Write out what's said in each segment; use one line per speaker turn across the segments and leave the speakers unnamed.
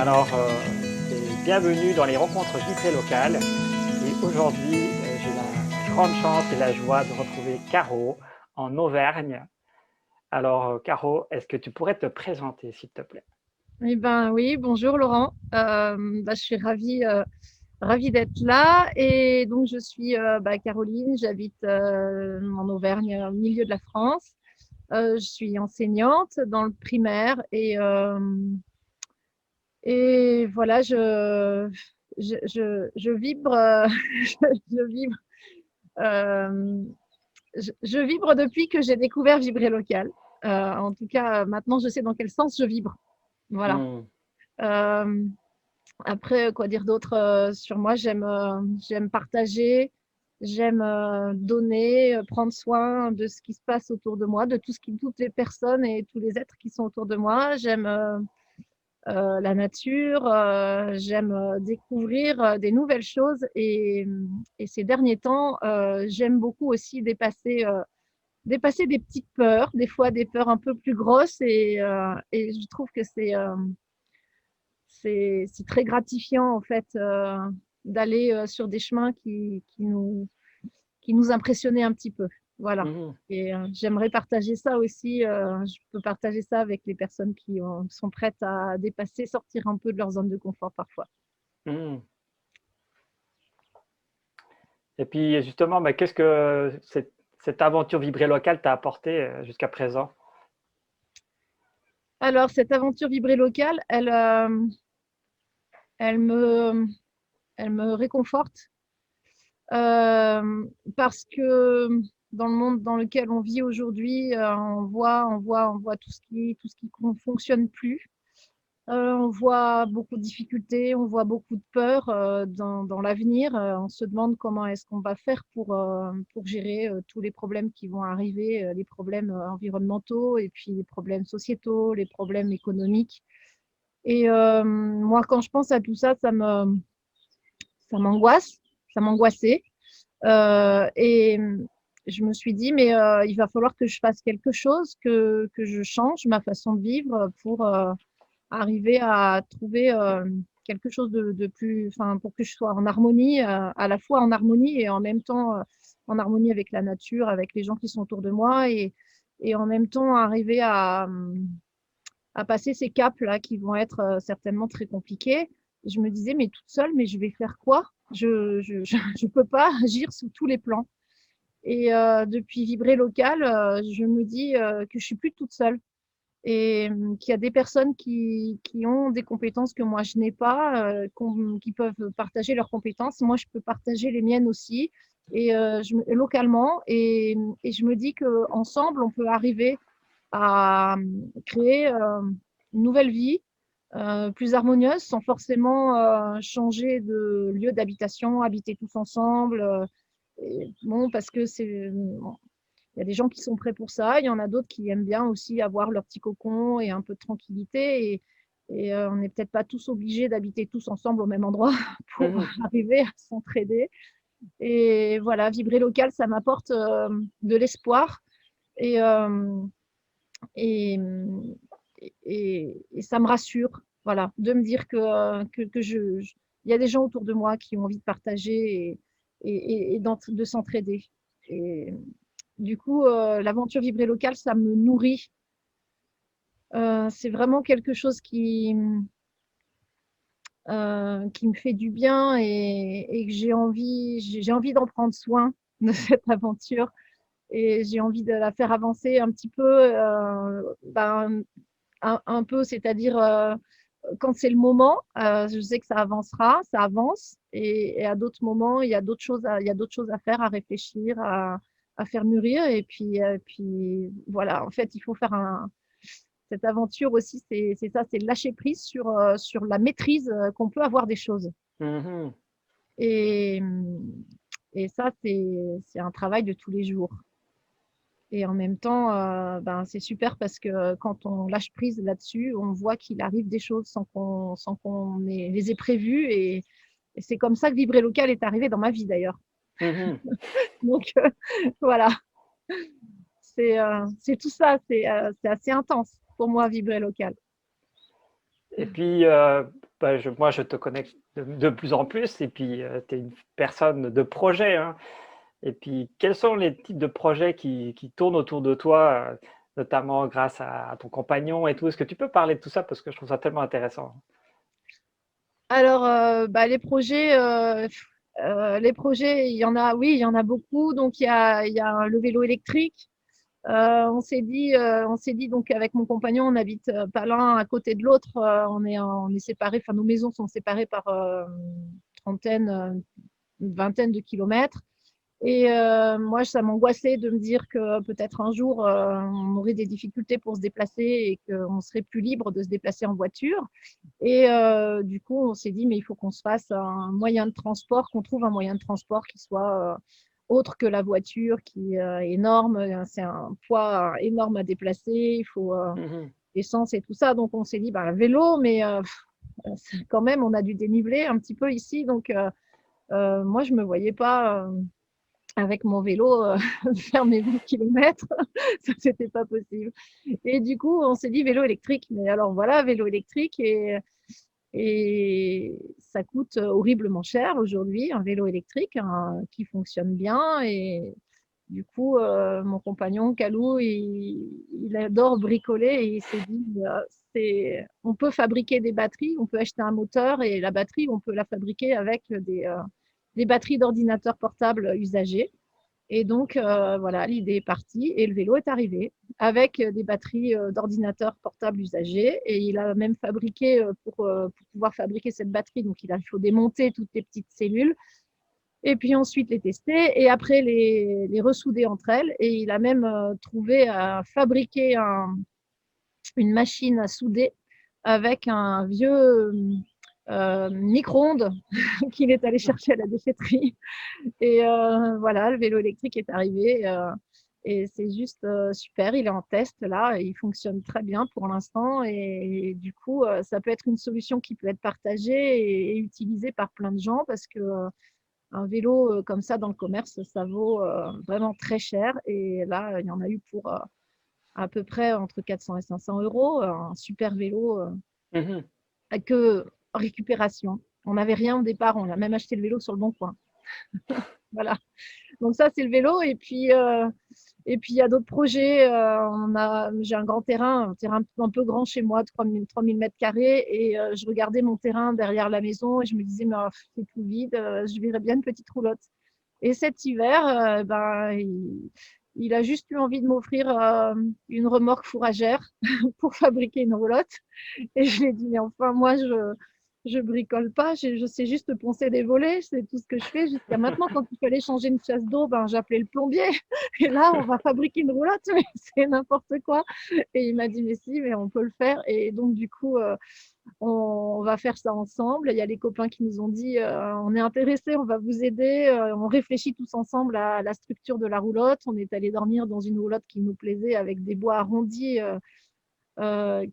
Alors, bienvenue dans les rencontres vitrées locales. Et aujourd'hui, j'ai la grande chance et la joie de retrouver Caro en Auvergne. Alors, Caro, est-ce que tu pourrais te présenter, s'il te plaît?
Eh ben oui, bonjour Laurent. Je suis ravie d'être là. Et donc je suis Caroline, j'habite en Auvergne, au milieu de la France. Je suis enseignante dans le primaire et voilà, je vibre, je vibre, euh, je vibre depuis que j'ai découvert Vibrer Local. En tout cas, maintenant je sais dans quel sens je vibre. Voilà.
Hmm.
Euh, Après, quoi dire d'autre sur moi? J'aime partager, j'aime donner, prendre soin de ce qui se passe autour de moi, de toutes les personnes et tous les êtres qui sont autour de moi. J'aime la nature, j'aime découvrir des nouvelles choses et ces derniers temps, j'aime beaucoup aussi dépasser des petites peurs, des fois des peurs un peu plus grosses et je trouve que c'est très gratifiant en fait d'aller sur des chemins qui nous impressionnaient un petit peu. Voilà.
Mhm.
Et j'aimerais partager ça aussi. Je peux partager ça avec les personnes qui sont prêtes à dépasser, sortir un peu de leur zone de confort parfois.
Mhm. Et puis, justement, qu'est-ce que cette aventure vibrée locale t'a apporté jusqu'à présent?
Alors, cette aventure vibrée locale, elle me, elle me réconforte parce que dans le monde dans lequel on vit aujourd'hui, on voit tout ce qui ne fonctionne plus. On voit beaucoup de difficultés, on voit beaucoup de peur dans l'avenir. On se demande comment est-ce qu'on va faire pour gérer tous les problèmes qui vont arriver, les problèmes environnementaux et puis les problèmes sociétaux, les problèmes économiques. Et moi, quand je pense à tout ça, ça m'angoisse, ça m'angoissait. Et je me suis dit, mais il va falloir que je fasse quelque chose, que je change ma façon de vivre pour arriver à trouver quelque chose de plus, enfin, pour que je sois en harmonie, à la fois en harmonie et en même temps en harmonie avec la nature, avec les gens qui sont autour de moi et en même temps arriver à passer ces caps-là qui vont être certainement très compliqués. Je me disais, mais toute seule, mais je vais faire quoi? Je peux pas agir sous tous les plans. Et depuis Vibrer Local, je me dis que je suis plus toute seule et qu'il y a des personnes qui ont des compétences que moi je n'ai pas, qui peuvent partager leurs compétences. Moi, je peux partager les miennes aussi et localement. Et je me dis qu'ensemble, on peut arriver à créer une nouvelle vie plus harmonieuse sans forcément changer de lieu d'habitation, habiter tous ensemble. Bon, parce que il y a des gens qui sont prêts pour ça, il y en a d'autres qui aiment bien aussi avoir leur petit cocon et un peu de tranquillité. Et on n'est peut-être pas tous obligés d'habiter tous ensemble au même endroit pour
Mhm.
arriver à s'entraider. Et voilà, vibrer local, ça m'apporte de l'espoir et, et, et ça me rassure, voilà, de me dire il y a des gens autour de moi qui ont envie de partager de s'entraider. Et du coup, l'aventure Vibrer Local, ça me nourrit. C'est vraiment quelque chose qui me fait du bien et que j'ai envie d'en prendre soin de cette aventure et j'ai envie de la faire avancer un petit peu, un peu, c'est-à-dire quand c'est le moment, je sais que ça avancera, ça avance et à d'autres moments, il y a d'autres choses à faire, à réfléchir, à faire mûrir et puis voilà, en fait, il faut faire cette aventure aussi, c'est ça, c'est lâcher prise sur la maîtrise qu'on peut avoir des choses.
Mhm.
Et, et ça, c'est un travail de tous les jours. Et en même temps, c'est super parce que quand on lâche prise là-dessus, on voit qu'il arrive des choses sans qu'on les ait prévues. Et c'est comme ça que Vibrer Local est arrivé dans ma vie d'ailleurs.
Mhm.
Donc voilà, c'est tout ça, c'est assez intense pour moi, Vibrer Local.
Et puis, moi, je te connais de plus en plus et puis tu es une personne de projet, hein. Et puis, quels sont les types de projets qui tournent autour de toi, notamment grâce à ton compagnon et tout? Est-ce que tu peux parler de tout ça? Parce que je trouve ça tellement intéressant.
Alors, bah, les projets, il y en a, oui, il y en a beaucoup. Donc, il y a le vélo électrique. On s'est dit donc avec mon compagnon, on habite pas l'un à côté de l'autre. On est séparés, enfin nos maisons sont séparées par trentaine, une vingtaine de kilomètres. Et moi, ça m'angoissait de me dire que peut-être un jour, on aurait des difficultés pour se déplacer et qu'on serait plus libre de se déplacer en voiture. Et du coup, on s'est dit, mais il faut qu'on se fasse un moyen de transport, qu'on trouve un moyen de transport qui soit autre que la voiture, qui est énorme. C'est un poids énorme à déplacer. Il faut
Mhm.
essence et tout ça. Donc, on s'est dit, bah, vélo, mais quand même, on a du dénivelé un petit peu ici. Donc, moi, je me voyais pas avec mon vélo faire mes 20 kilomètres. Ça, c'était pas possible. Et du coup, on s'est dit vélo électrique. Mais alors voilà, vélo électrique et ça coûte horriblement cher aujourd'hui, un vélo électrique hein, qui fonctionne bien. Et du coup, mon compagnon, Kalou, il adore bricoler et il s'est dit, on peut fabriquer des batteries, on peut acheter un moteur et la batterie, on peut la fabriquer avec des batteries d'ordinateurs portables usagées. Et donc, voilà, l'idée est partie et le vélo est arrivé avec des batteries d'ordinateurs portables usagées. Et il a même fabriqué, pour pouvoir fabriquer cette batterie, donc il faut démonter toutes les petites cellules et puis ensuite les tester et après les ressouder entre elles. Et il a même trouvé à fabriquer une machine à souder avec un vieux micro-ondes qu'il est allé chercher à la déchetterie. Et voilà, le vélo électrique est arrivé et c'est juste super. Il est en test là, et il fonctionne très bien pour l'instant. Et du coup, ça peut être une solution qui peut être partagée et utilisée par plein de gens parce que un vélo comme ça dans le commerce, ça vaut vraiment très cher. Et là, il y en a eu pour à peu près entre 400 et 500 euros. Un super vélo
Mhm.
que récupération. On n'avait rien au départ, on a même acheté le vélo sur le bon coin. Voilà. Donc ça, c'est le vélo. Et puis il y a d'autres projets. J'ai un terrain un peu grand chez moi, 3000 mètres carrés. Et je regardais mon terrain derrière la maison et je me disais, mais c'est tout vide, je verrais bien une petite roulotte. Et cet hiver, il a juste eu envie de m'offrir une remorque fourragère pour fabriquer une roulotte. Et je lui ai dit, mais enfin, moi, je bricole pas, je sais juste poncer des volets, c'est tout ce que je fais. Jusqu'à maintenant, quand il fallait changer une chasse d'eau, ben, j'appelais le plombier. Et là, on va fabriquer une roulotte, mais c'est n'importe quoi. Et il m'a dit, mais si, mais on peut le faire. Et donc, du coup, on va faire ça ensemble. Il y a les copains qui nous ont dit, on est intéressés, on va vous aider. On réfléchit tous ensemble à la structure de la roulotte. On est allé dormir dans une roulotte qui nous plaisait avec des bois arrondis.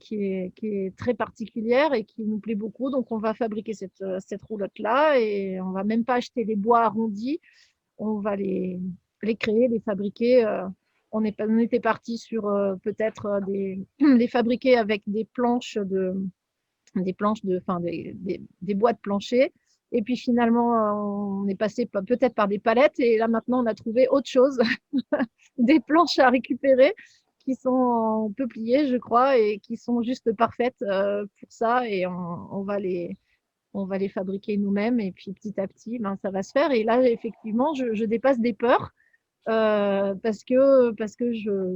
Qui est très particulière et qui nous plaît beaucoup. Donc, on va fabriquer cette roulotte-là et on va même pas acheter les bois arrondis. On va les créer, les fabriquer. On était parti sur peut-être les fabriquer avec enfin, des bois de plancher. Et puis finalement, on est passé peut-être par des palettes et là maintenant, on a trouvé autre chose, des planches à récupérer qui sont en peuplier, je crois, et qui sont juste parfaites pour ça. Et on va les fabriquer nous-mêmes. Et puis petit à petit, ben, ça va se faire. Et là, effectivement, je dépasse des peurs. Parce que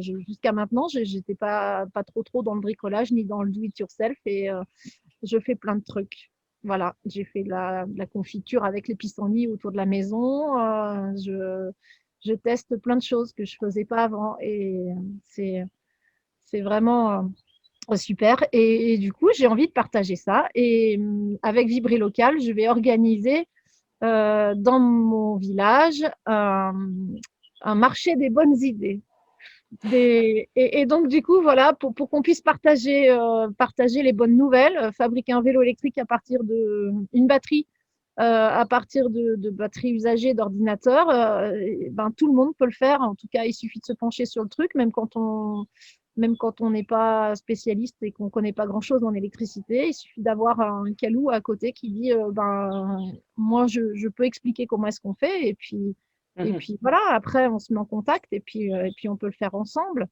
jusqu'à maintenant, j'étais pas trop dans le bricolage ni dans le do it yourself et je fais plein de trucs. Voilà, j'ai fait de la confiture avec les pissenlits autour de la maison. Je teste plein de choses que je faisais pas avant et c'est c'est vraiment super. Et du coup, j'ai envie de partager ça. Et avec Vibrer Local, je vais organiser dans mon village un marché des bonnes idées. Et donc, du coup, voilà, pour qu'on puisse partager les bonnes nouvelles, fabriquer un vélo électrique à partir d'une batterie, à partir de batteries usagées d'ordinateurs, ben, tout le monde peut le faire. En tout cas, il suffit de se pencher sur le truc, même quand même quand on n'est pas spécialiste et qu'on ne connaît pas grand-chose en électricité. Il suffit d'avoir un calou à côté qui dit ben, moi, je peux expliquer comment est-ce qu'on fait.
Mhm.
Et puis voilà, après, on se met en contact et puis on peut le faire ensemble.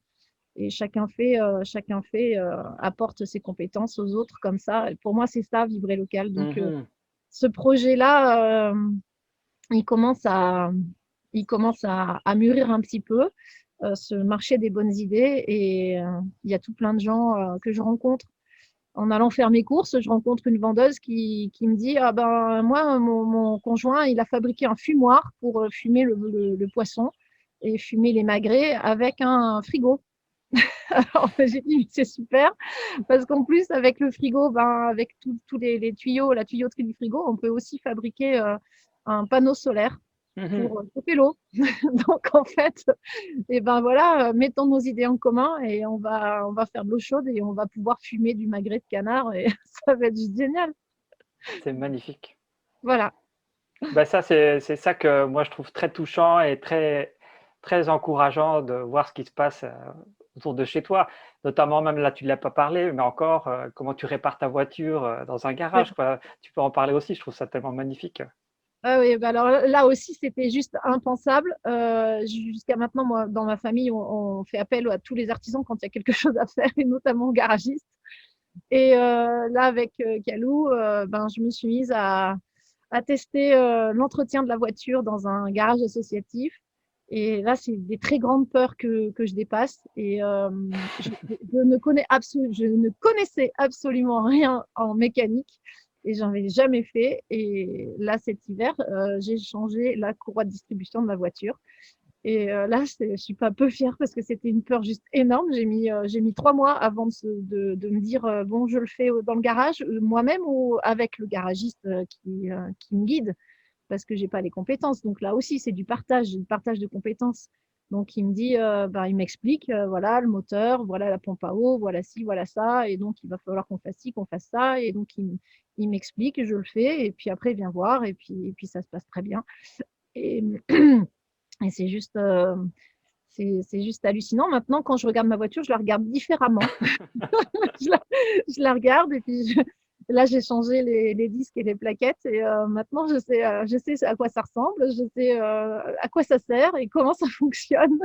Et apporte ses compétences aux autres comme ça. Et pour moi, c'est ça, vibrer local. Donc,
Mhm.
ce projet-là, il commence à, il commence à mûrir un petit peu, ce marché des bonnes idées. Et il y a tout plein de gens que je rencontre. En allant faire mes courses, je rencontre une vendeuse qui me dit, ah ben moi, mon conjoint, il a fabriqué un fumoir pour fumer le poisson et fumer les magrets avec un frigo. Alors, j'ai dit, c'est super, parce qu'en plus, avec le frigo, ben, avec tous les tuyaux, la tuyauterie du frigo, on peut aussi fabriquer un panneau solaire
Mhm.
pour chauffer l'eau. Donc, en fait, et ben voilà, mettons nos idées en commun et on va faire de l'eau chaude et on va pouvoir fumer du magret de canard et ça va être juste génial.
C'est magnifique.
Voilà.
Bah, ça, c'est ça que moi je trouve très touchant et très, très encourageant de voir ce qui se passe autour de chez toi. Notamment, même là, tu ne l'as pas parlé, mais encore, comment tu répares ta voiture dans un
Ouais.
garage, quoi. Tu peux en parler aussi, je trouve ça tellement magnifique.
Ah oui, bah alors là aussi, c'était juste impensable. Jusqu'à maintenant, moi, dans ma famille, on fait appel à tous les artisans quand il y a quelque chose à faire, et notamment aux garagistes. Et là, avec Calou, ben, je me suis mise à tester l'entretien de la voiture dans un garage associatif. Et là, c'est des très grandes peurs que je dépasse. Et je ne connaissais absolument rien en mécanique et j'en avais jamais fait. Et là, cet hiver, j'ai changé la courroie de distribution de ma voiture. Et là, je suis pas peu fière parce que c'était une peur juste énorme. J'ai mis 3 mois avant de me dire bon, je le fais dans le garage moi-même ou avec le garagiste qui me guide parce que j'ai pas les compétences. Donc là aussi, c'est du partage de compétences. Donc il me dit, ben, il m'explique, voilà le moteur, voilà la pompe à eau, voilà ci, voilà ça, et donc il va falloir qu'on fasse ci, qu'on fasse ça, et donc il m'explique, je le fais, et puis après il vient voir, et puis ça se passe très bien. Et, et c'est juste hallucinant. Maintenant, quand je regarde ma voiture, je la regarde différemment. je, la, je la regarde et puis là, j'ai changé les disques et les plaquettes et maintenant, je sais à quoi ça ressemble, je sais à quoi ça sert et comment ça fonctionne.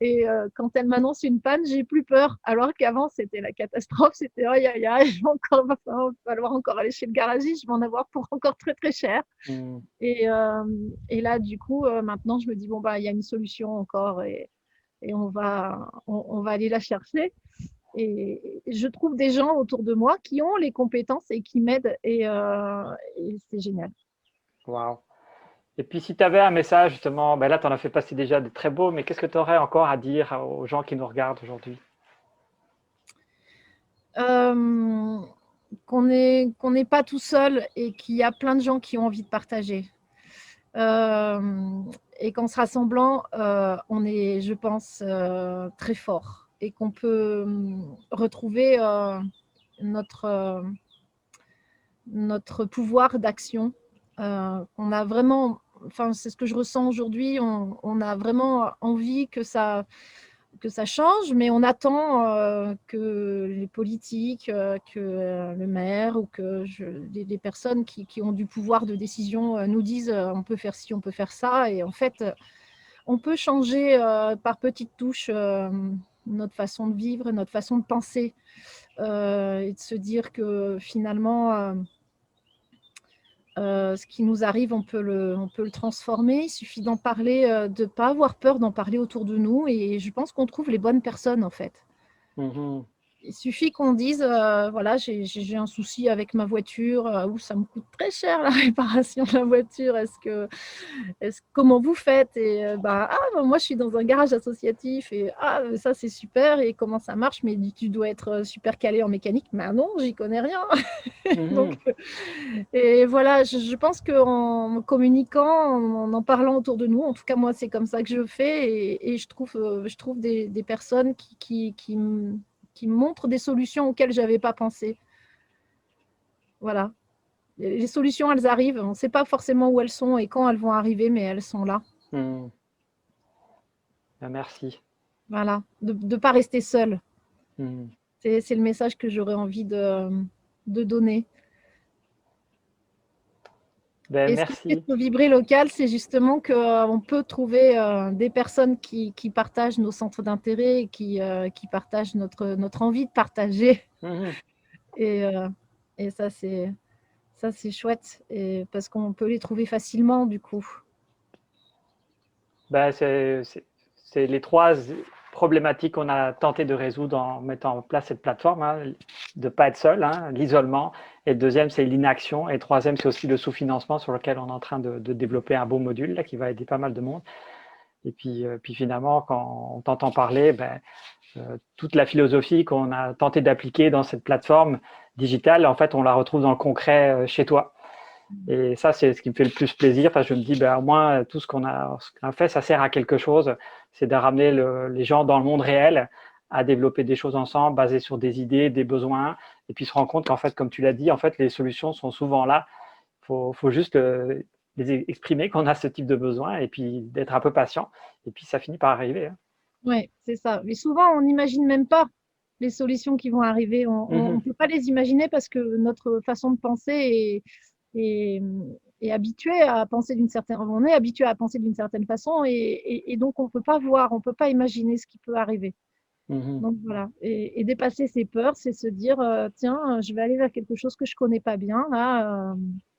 Et quand elle m'annonce une panne, j'ai plus peur. Alors qu'avant, c'était la catastrophe. C'était aïe, aïe, aïe, va falloir encore aller chez le garagiste, je vais en avoir pour encore très, très cher.
Mm.
Et là, du coup, maintenant, je me dis, bon, bah, il y a une solution encore et on va aller la chercher. Et je trouve des gens autour de moi qui ont les compétences et qui m'aident et c'est génial.
Waouh. Et puis, si tu avais un message, justement, ben là, tu en as fait passer déjà de très beaux, mais qu'est-ce que tu aurais encore à dire aux gens qui nous regardent aujourd'hui?
Euh, qu'on n'est pas tout seul et qu'il y a plein de gens qui ont envie de partager. Euh, et qu'en se rassemblant, on est, je pense, très fort et qu'on peut retrouver notre pouvoir d'action. On a vraiment, enfin, c'est ce que je ressens aujourd'hui, on a vraiment envie que ça change, mais on attend que les politiques, que le maire ou que les personnes qui ont du pouvoir de décision nous disent on peut faire ci, on peut faire ça. Et en fait, on peut changer par petites touches notre façon de vivre, notre façon de penser et de se dire que finalement, ce qui nous arrive, on peut le transformer. Il suffit d'en parler, de ne pas avoir peur d'en parler autour de nous. Et je pense qu'on trouve les bonnes personnes, en fait.
Mhm.
Il suffit qu'on dise, voilà, j'ai un souci avec ma voiture, ou ça me coûte très cher la réparation de la voiture. Comment vous faites? Et bah, moi je suis dans un garage associatif et ça c'est super. Et comment ça marche? Mais tu dois être super calé en mécanique. Mais non, j'y connais rien. Donc,
Mhm.
et voilà, je pense qu'en communiquant, en parlant autour de nous, en tout cas moi c'est comme ça que je fais et je trouve des personnes qui me montrent des solutions auxquelles je n'avais pas pensé. Voilà. Les solutions, elles arrivent. On ne sait pas forcément où elles sont et quand elles vont arriver, mais elles sont là.
Mhm. Ben, merci.
Voilà. De ne pas rester seul.
Mmh.
C'est le message que j'aurais envie de donner.
Ben,
Et ce qui fait
merci.
ce vibrer local, c'est justement qu'on peut trouver des personnes qui partagent nos centres d'intérêt et qui partagent notre envie de partager.
Mmh.
Et, et ça, c'est chouette et parce qu'on peut les trouver facilement du coup.
Ben, c'est les 3 problématiques qu'on a tenté de résoudre en mettant en place cette plateforme, hein, de ne pas être seul, hein, l'isolement. Et le deuxième, c'est l'inaction. Et le troisième, c'est aussi le sous-financement sur lequel on est en train de développer un beau module là, qui va aider pas mal de monde. Et puis finalement, quand on t'entend parler, ben, toute la philosophie qu'on a tenté d'appliquer dans cette plateforme digitale, en fait, on la retrouve dans le concret chez toi. Et ça, c'est ce qui me fait le plus plaisir, parce que je me dis, ben, au moins, tout ce qu'on a fait, ça sert à quelque chose. C'est de ramener les gens dans le monde réel, à développer des choses ensemble, basées sur des idées, des besoins, et puis se rendre compte qu'en fait, comme tu l'as dit, en fait, les solutions sont souvent là. Faut juste les exprimer qu'on a ce type de besoin, et puis d'être un peu patient, et puis ça finit par arriver. Hein.
Ouais, c'est ça. Mais souvent, on n'imagine même pas les solutions qui vont arriver. On ne peut pas les imaginer parce que notre façon de penser est, est habituée à penser d'une certaine, on est habitué à penser d'une certaine façon et donc on peut pas voir, on peut pas imaginer ce qui peut arriver.
Mhm.
Donc voilà. Et dépasser ses peurs, c'est se dire, tiens, je vais aller vers quelque chose que je connais pas bien là.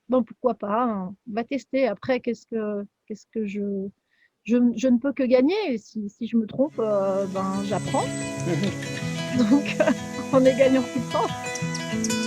Bon, pourquoi pas, hein. On va tester. Après, qu'est-ce que je ne peux que gagner. Et si je me trompe, ben, j'apprends. Donc, on est gagnant tout le temps.